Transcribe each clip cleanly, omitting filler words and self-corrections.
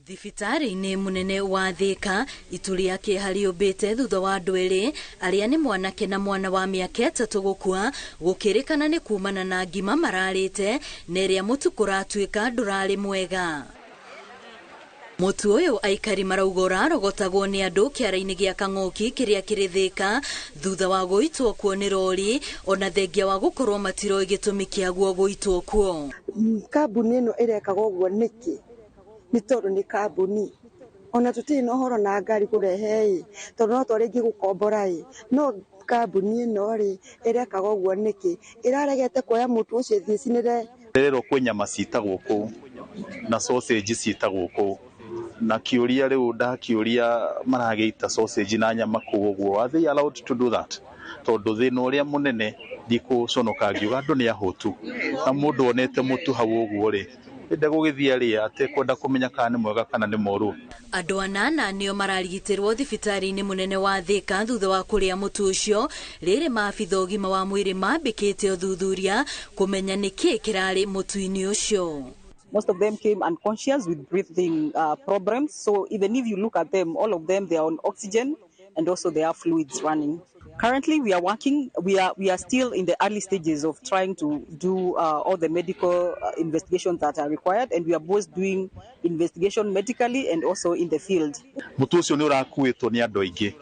Thibitari-inĩ munene wa Thika ituri yake hariũmbĩte thutha wa andũ erĩ arĩa nĩ mwanake na mwana wa mĩaka 3 gũkua gũkĩrĩkana nĩ kumana na ngima mararĩte na ĩrĩa mũtu kũratuĩka ndũrarĩ mwega. Mũtu ũyũ aikari marauga ũrarogotagwo nĩ andũ kĩara-inĩ gĩa Kang'oki kĩrĩa kĩrĩ Thika thutha wa gũitwo kuo nĩ rori ona thengia wa gũkorwo matiroĩ gĩtũmi kĩaguo gũitwo kuo. Kambuni ĩno ĩrekaga ũguo nĩkĩ? Nĩ tondũ nĩ kambuni ona tutirĩ na ũhoro na ngari kũrehe tondũ no twarĩngĩ gũkombora no kambuni ĩno rĩ ĩrekaga ũguo nĩkĩ? Ĩraregete kuoya mũtu ũcio thiĩ cinĩre. Rero kwĩ nyama citagwo kũu na sausage citagwo kũu na kĩũria rĩu ndakĩũria maragĩita sausage na nyama kũu ũguo, are they allowed to do that? Tondũ thĩna ũrĩa mũnene ndikũconoka ngiuga andũ nĩ ahũtu na mũndũ onete mũtu hau ũguo rĩ enda gũgĩthia rĩa atekwenda kũmenya kana nĩ mwega kana nĩ moru. Andũ anana nĩo mararigitĩrwo thibitari-inĩ munene wa Thika thutha wa kũrĩa mũtu ũcio, rĩrĩ maabitha ũgima wa mwĩrĩ mambĩkĩte ũthuthuria kũmenya nĩkĩ kĩrarĩ mũtu-inĩ ũcio. Most of them came unconscious with breathing problems. So even if you look at them, all of them, they are on oxygen and also they have fluids running. Currently, we are working. We are still in the early stages of trying to do all the medical investigations that are required, and we are both doing investigation medically and also in the field. Mũtu ũcio nĩ ũrakuĩtwo nĩ andũ aingĩ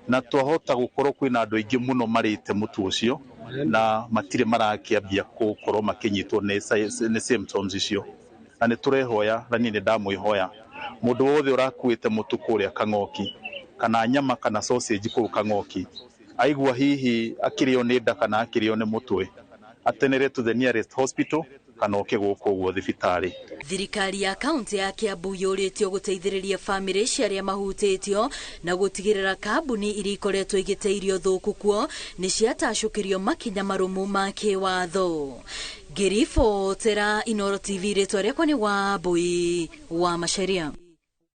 na twahota gũkorwo kwĩna andũ aingĩ mũno marĩte mũtu ũcio na matirĩ marakĩambia gũkorwo makĩnyitwo nĩ symptoms icio. Na nĩ tũrehoya na niĩ nĩ ndamwĩhoya mũndũ wothe ũrakuĩte mũtu kũrĩa Kang'oki kana nyama kana sausage kũu Kang'oki aigua hihi akĩrĩo nĩ nda kana akĩrĩo nĩ mũtwe atenere to the nearest hospital kana oke gũkũ ũguo thibitarĩ. Thirikari ya kaunti ya Kiambu yũrĩtio gũteithĩrĩria bamĩrĩ cia arĩa mahutĩtio na gũtigĩrĩra kambuni iria ikoretwo igĩte irio thũku kuo nĩ ciatacũkĩrio makinya marũmu ma kĩwatho. Ngĩribotera Inooro TV rĩtwa rĩakwa nĩ Wambui wa Macharia.